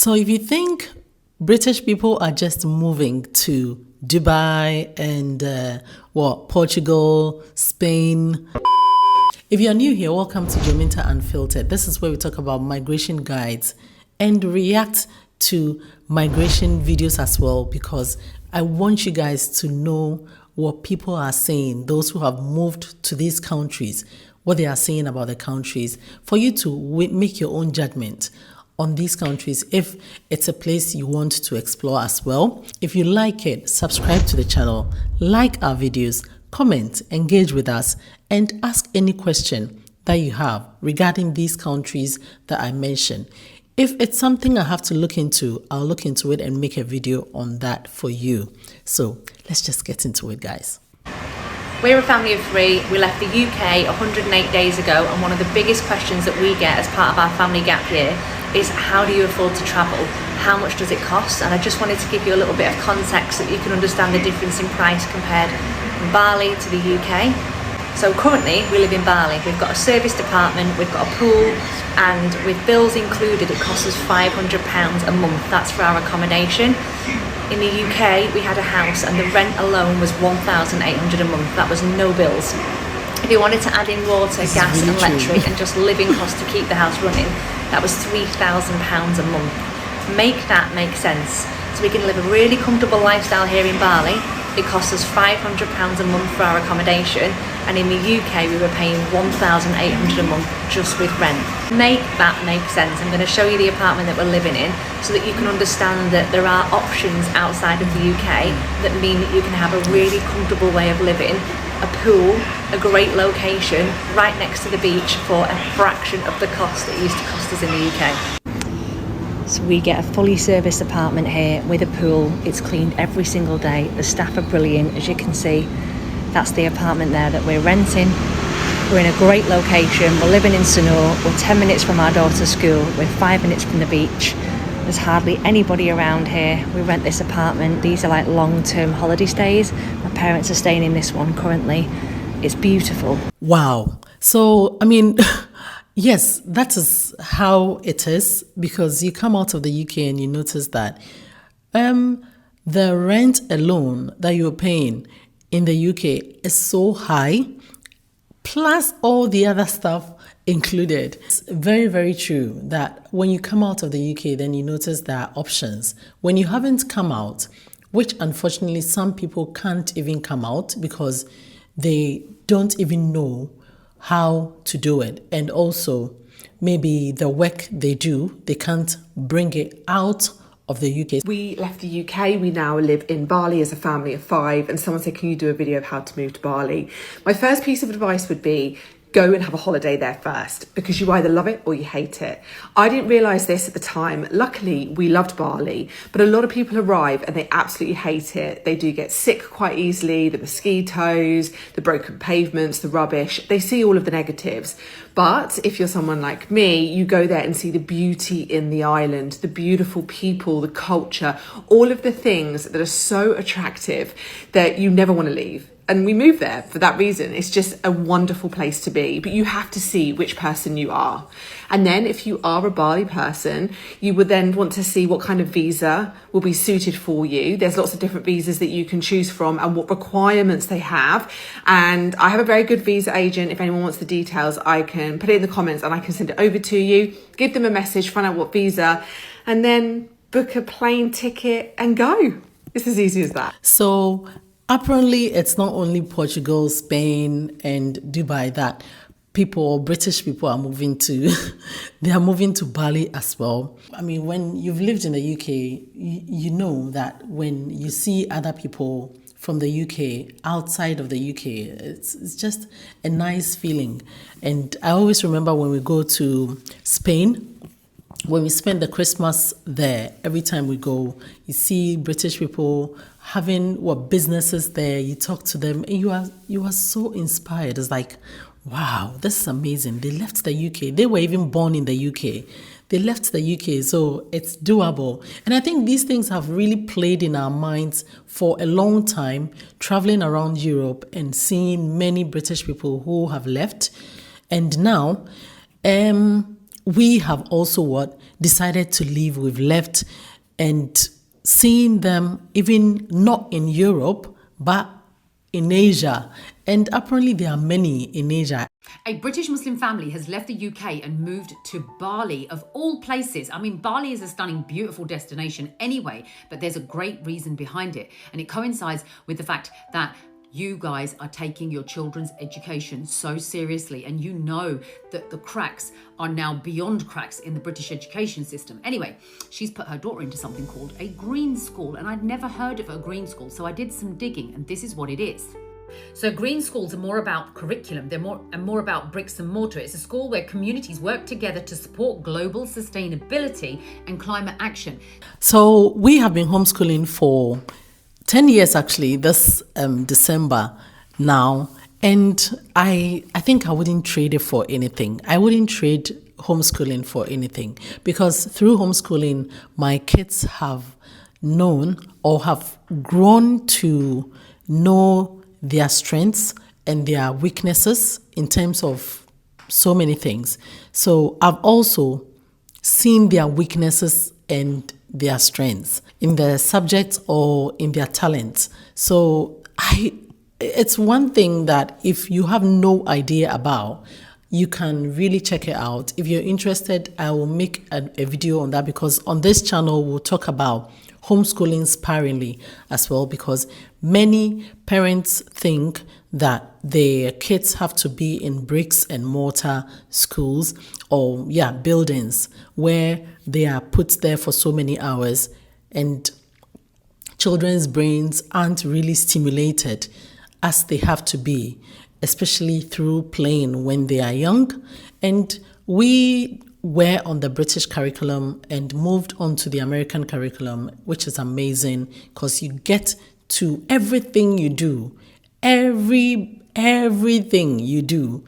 So if you think British people are just moving to Dubai and Portugal, Spain. If you're new here, welcome to Jominta Unfiltered. This is where we talk about migration guides and react to migration videos as well, because I want you guys to know what people are saying, those who have moved to these countries, what they are saying about the countries, for you to make your own judgment on these countries if it's a place you want to explore as well. If you like it, subscribe to the channel, like our videos, comment, engage with us, and ask any question that you have regarding these countries that I mentioned. If it's something I have to look into, I'll look into it and make a video on that for you. So let's just get into it, guys. We're a family of three. We left the UK 108 days ago, and one of the biggest questions that we get as part of our family gap year is, how do you afford to travel? How much does it cost? And I just wanted to give you a little bit of context so that you can understand the difference in price compared from Bali to the UK. So currently we live in Bali. We've got a serviced apartment, we've got a pool, and with bills included it costs us £500 a month. That's for our accommodation. In the UK we had a house and the rent alone was £1,800 a month. That was no bills. If you wanted to add in water, gas and electric and just living costs to keep the house running, that was £3,000 a month. Make that make sense. So we can live a really comfortable lifestyle here in Bali. It costs us £500 a month for our accommodation, and in the UK we were paying £1,800 a month just with rent. Make that make sense. I'm going to show you the apartment that we're living in so that you can understand that there are options outside of the UK that mean that you can have a really comfortable way of living, a pool, a great location right next to the beach for a fraction of the cost that it used to cost us in the UK. So we get a fully serviced apartment here with a pool. It's cleaned every single day. The staff are brilliant, as you can see. That's the apartment there that we're renting. We're in a great location. We're living in 𝐶𝐻𝑚. We're 10 minutes from our daughter's school. We're 5 minutes from the beach. There's hardly anybody around here. We rent this apartment. These are like long-term holiday stays. My parents are staying in this one currently. It's beautiful. Wow. So, I mean, yes, that is how it is, because you come out of the UK and you notice that the rent alone that you're paying in the UK is so high, plus all the other stuff included. It's very, very true that when you come out of the UK, then you notice there are options. When you haven't come out, which unfortunately some people can't even come out because they don't even know how to do it. And also maybe the work they do, they can't bring it out of the UK. We left the UK, we now live in Bali as a family of 5, and someone said, can you do a video of how to move to Bali? My first piece of advice would be, go and have a holiday there first, because you either love it or you hate it. I didn't realise this at the time. Luckily, we loved Bali, but a lot of people arrive and they absolutely hate it. They do get sick quite easily, the mosquitoes, the broken pavements, the rubbish. They see all of the negatives. But if you're someone like me, you go there and see the beauty in the island, the beautiful people, the culture, all of the things that are so attractive that you never want to leave. And we moved there for that reason. It's just a wonderful place to be, but you have to see which person you are. And then if you are a Bali person, you would then want to see what kind of visa will be suited for you. There's lots of different visas that you can choose from and what requirements they have. And I have a very good visa agent. If anyone wants the details, I can put it in the comments and I can send it over to you, give them a message, find out what visa, and then book a plane ticket and go. It's as easy as that. So apparently, it's not only Portugal, Spain, and Dubai that British people are moving to. They are moving to Bali as well. I mean, when you've lived in the UK, you know that when you see other people from the UK outside of the UK, it's just a nice feeling. And I always remember when we go to Spain, when we spend the Christmas there, every time we go, you see British people having businesses there, you talk to them, and you are so inspired. It's like, wow, this is amazing. They left the UK. They were even born in the UK. They left the UK, so it's doable. And I think these things have really played in our minds for a long time, traveling around Europe and seeing many British people who have left. And now, we have also decided to leave, we've left, and seeing them even not in Europe, but in Asia. And apparently there are many in Asia. A British Muslim family has left the UK and moved to Bali, of all places. I mean, Bali is a stunning, beautiful destination anyway, but there's a great reason behind it. And it coincides with the fact that you guys are taking your children's education so seriously, and you know that the cracks are now beyond cracks in the British education system. Anyway, she's put her daughter into something called a green school, and I'd never heard of a green school, so I did some digging, and this is what it is. So green schools are more about curriculum, they're more about bricks and mortar. It's a school where communities work together to support global sustainability and climate action. So we have been homeschooling for 10 years actually, this December now, and I think I wouldn't trade it for anything. I wouldn't trade homeschooling for anything, because through homeschooling my kids have known or have grown to know their strengths and their weaknesses in terms of so many things. So I've also seen their weaknesses and their strengths in their subjects or in their talents. So it's one thing that if you have no idea about, you can really check it out. If you're interested, I will make a video on that, because on this channel we'll talk about homeschooling sparingly as well, because many parents think that their kids have to be in bricks and mortar schools or buildings where they are put there for so many hours, and children's brains aren't really stimulated as they have to be, especially through playing when they are young. And we were on the British curriculum and moved on to the American curriculum, which is amazing because you get to everything you do, everything you do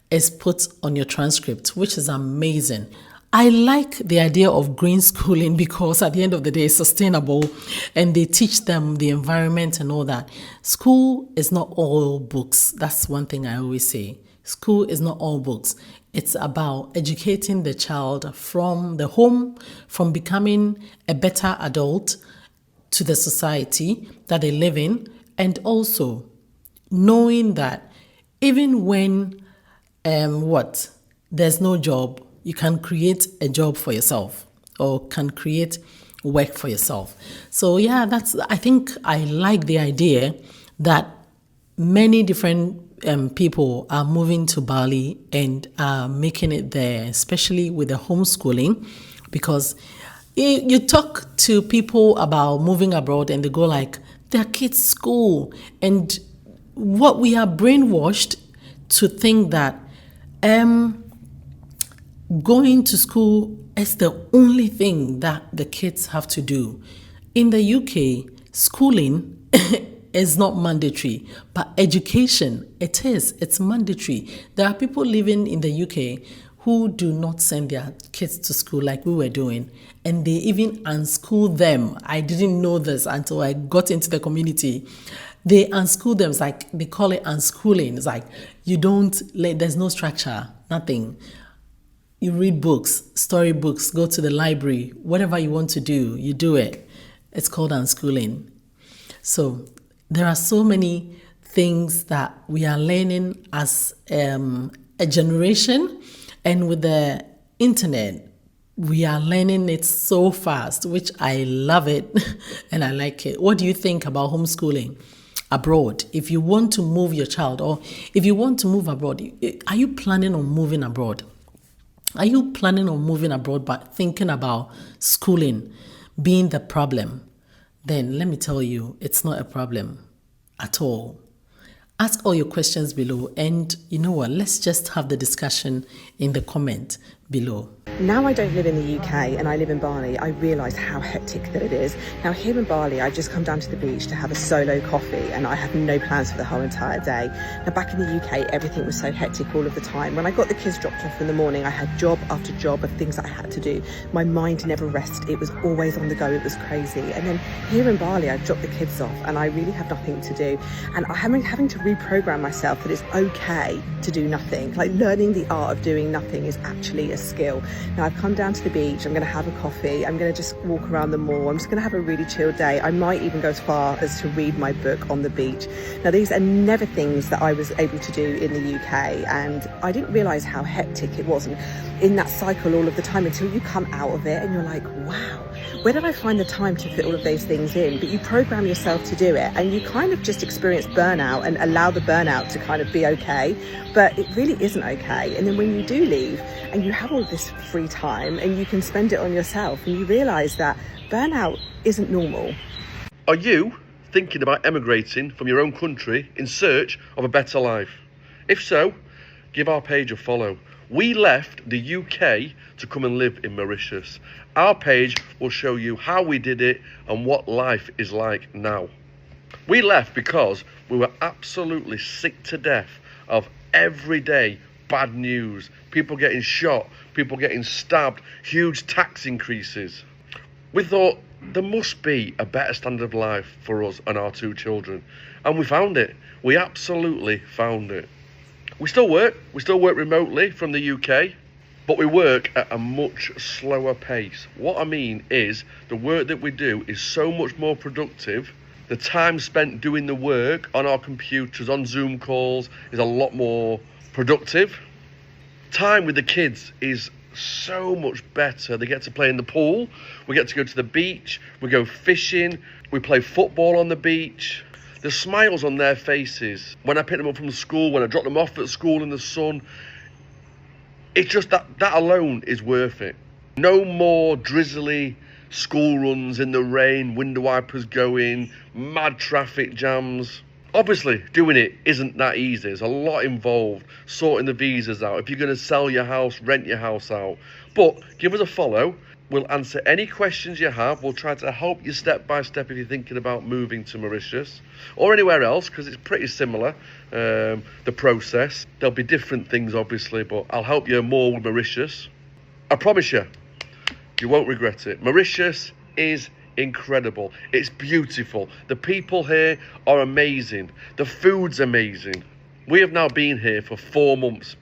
is put on your transcript, which is amazing. I like the idea of green schooling because at the end of the day, it's sustainable and they teach them the environment and all that. School is not all books. That's one thing I always say. School is not all books. It's about educating the child from the home, from becoming a better adult to the society that they live in, and also knowing that even when there's no job, you can create a job for yourself or can create work for yourself. So I think I like the idea that many different people are moving to Bali and are making it there, especially with the homeschooling, because you talk to people about moving abroad and they go like, their kids' school, and what we are brainwashed to think that going to school is the only thing that the kids have to do. In the UK, schooling is not mandatory, but education, it's mandatory. There are people living in the UK who do not send their kids to school like we were doing, and they even unschool them. I didn't know this until I got into the community. They unschool them. It's like, they call it unschooling. It's like, there's no structure, nothing. You read books, storybooks, go to the library, whatever you want to do, you do it. It's called unschooling. So there are so many things that we are learning as a generation, and with the internet, we are learning it so fast, which I love it and I like it. What do you think about homeschooling abroad? If you want to move your child, or if you want to move abroad, are you planning on moving abroad? Are you planning on moving abroad but thinking about schooling being the problem? Then let me tell you, it's not a problem at all. Ask all your questions below, and you know what, let's just have the discussion in the comment below. Now I don't live in the UK and I live in Bali, I realise how hectic that it is. Now here in Bali, I've just come down to the beach to have a solo coffee and I have no plans for the whole entire day. Now back in the UK, everything was so hectic all of the time. When I got the kids dropped off in the morning, I had job after job of things that I had to do. My mind never rested, it was always on the go, it was crazy. And then here in Bali, I've dropped the kids off and I really have nothing to do. And I'm having to reprogram myself that it's okay to do nothing. Like, learning the art of doing nothing is actually a skill. Now I've come down to the beach, I'm going to have a coffee, I'm going to just walk around the mall, I'm just going to have a really chill day. I might even go as far as to read my book on the beach. Now these are never things that I was able to do in the UK, and I didn't realise how hectic it was and in that cycle all of the time until you come out of it and you're like, wow, where did I find the time to fit all of those things in? But you program yourself to do it, and you kind of just experience burnout and allow the burnout to kind of be okay, but it really isn't okay. And then when you do leave and you have all this free time and you can spend it on yourself, and you realise that burnout isn't normal. Are you thinking about emigrating from your own country in search of a better life? If so, give our page a follow. We left the UK to come and live in Mauritius. Our page will show you how we did it and what life is like now. We left because we were absolutely sick to death of everyday bad news. People getting shot, people getting stabbed, huge tax increases. We thought there must be a better standard of life for us and our 2 children. And we found it. We absolutely found it. We still work remotely from the UK, but we work at a much slower pace. What I mean is the work that we do is so much more productive. The time spent doing the work on our computers, on Zoom calls, is a lot more productive. Time with the kids is so much better. They get to play in the pool, we get to go to the beach, we go fishing, we play football on the beach. The smiles on their faces when I pick them up from school, when I drop them off at school in the sun, it's just that alone is worth it. No more drizzly school runs in the rain, window wipers going, mad traffic jams. Obviously, doing it isn't that easy. There's a lot involved, sorting the visas out, if you're going to sell your house, rent your house out. But give us a follow. We'll answer any questions you have. We'll try to help you step by step if you're thinking about moving to Mauritius or anywhere else, because it's pretty similar, the process. There'll be different things, obviously, but I'll help you more with Mauritius. I promise you, you won't regret it. Mauritius is incredible. It's beautiful. The people here are amazing. The food's amazing. We have now been here for 4 months.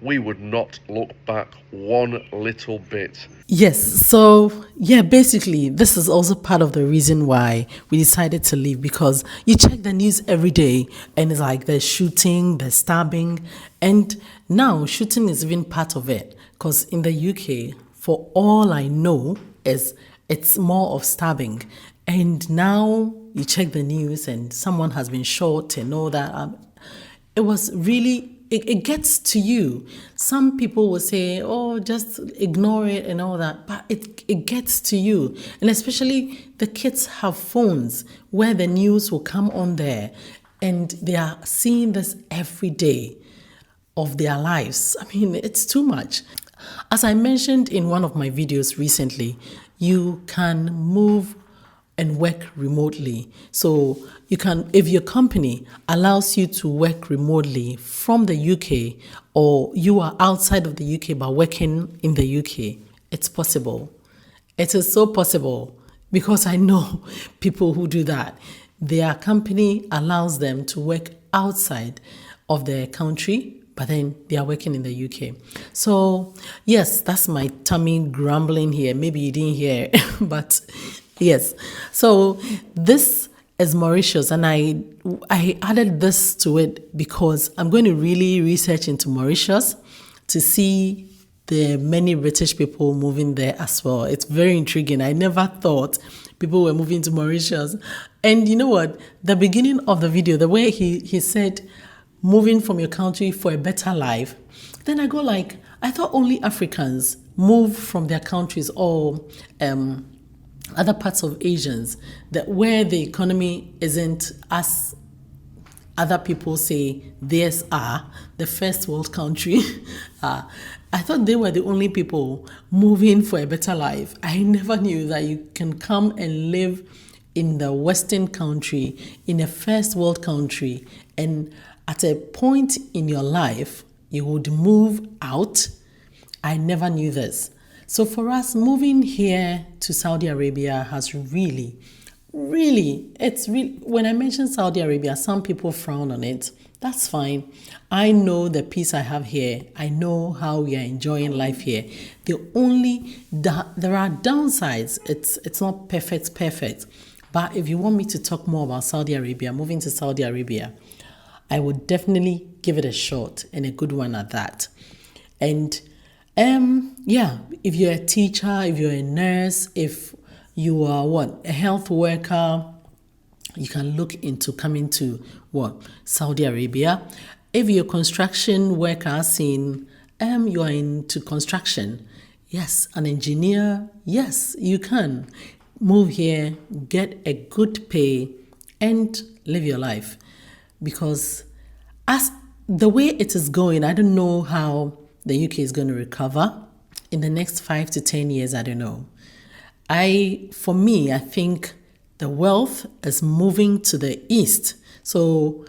We would not look back one little bit. Yes, so yeah, basically, this is also part of the reason why we decided to leave, because you check the news every day and it's like there's shooting, there's stabbing, and now shooting is even part of it, because in the UK, for all I know, it's more of stabbing. And now you check the news and someone has been shot and all that. It was really... It gets to you. Some people will say, oh, just ignore it and all that. But it gets to you. And especially the kids have phones where the news will come on there. And they are seeing this every day of their lives. I mean, it's too much. As I mentioned in one of my videos recently, you can move and work remotely. So you can, if your company allows you to work remotely from the UK, or you are outside of the UK but working in the UK, it's possible. It is so possible, because I know people who do that. Their company allows them to work outside of their country, but then they are working in the UK. So yes, that's my tummy grumbling here. Maybe you didn't hear, but yes. So this is Mauritius, and I added this to it because I'm going to really research into Mauritius to see the many British people moving there as well. It's very intriguing. I never thought people were moving to Mauritius. And you know what? The beginning of the video, the way he said, moving from your country for a better life, then I go like, I thought only Africans move from their countries, or other parts of Asians, that where the economy isn't as other people say theirs are, the first world country. I thought they were the only people moving for a better life. I never knew that you can come and live in the Western country, in a first world country, and at a point in your life, you would move out. I never knew this. So for us, moving here to Saudi Arabia has really really, when I mention Saudi Arabia, some people frown on it. That's fine. I know the peace I have here. I know how we are enjoying life here. There are downsides. It's not perfect. But if you want me to talk more about Saudi Arabia, moving to Saudi Arabia, I would definitely give it a shot, and a good one at that. And if you're a teacher, if you're a nurse, if you are a health worker, you can look into coming to Saudi Arabia. If you're a construction worker, you are into construction, yes, an engineer, yes, you can move here, get a good pay, and live your life. Because as the way it is going, I don't know how the UK is going to recover in the next 5 to 10 years. I don't know. For me, I think the wealth is moving to the east. So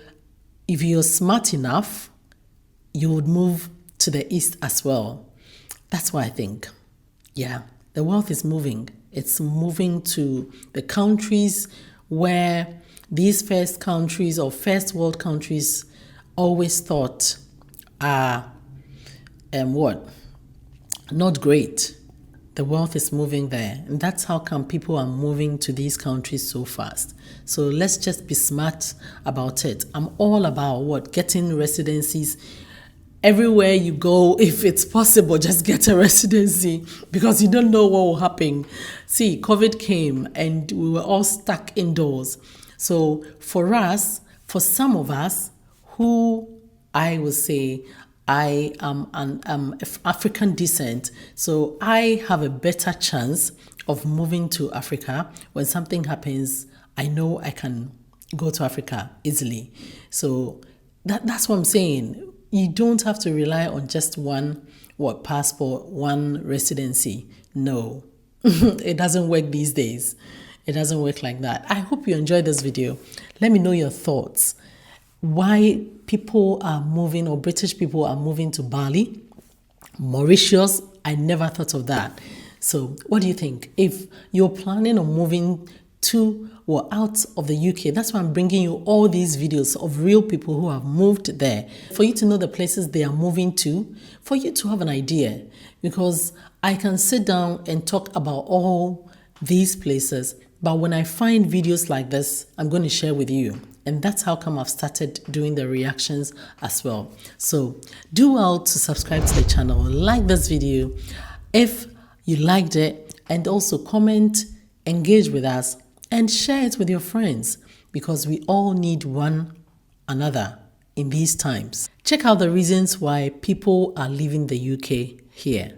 if you're smart enough, you would move to the east as well. That's what I think. Yeah, the wealth is moving. It's moving to the countries where these first countries or first world countries always thought are not great. The wealth is moving there. And that's how come people are moving to these countries so fast. So let's just be smart about it. I'm all about getting residencies. Everywhere you go, if it's possible, just get a residency, because you don't know what will happen. See, COVID came and we were all stuck indoors. So for some of us who I would say I am African descent, so I have a better chance of moving to Africa. When something happens, I know I can go to Africa easily. So that's what I'm saying. You don't have to rely on just one passport, one residency. No, it doesn't work these days. It doesn't work like that. I hope you enjoyed this video. Let me know your thoughts. Why people are moving, or British people are moving to Bali, Mauritius. I never thought of that. So what do you think? If you're planning on moving to or out of the UK, that's why I'm bringing you all these videos of real people who have moved there, for you to know the places they are moving to, for you to have an idea. Because I can sit down and talk about all these places, but when I find videos like this, I'm going to share with you. And that's how come I've started doing the reactions as well. So do well to subscribe to the channel, like this video if you liked it, and also comment, engage with us, and share it with your friends, because we all need one another in these times. Check out the reasons why people are leaving the UK here.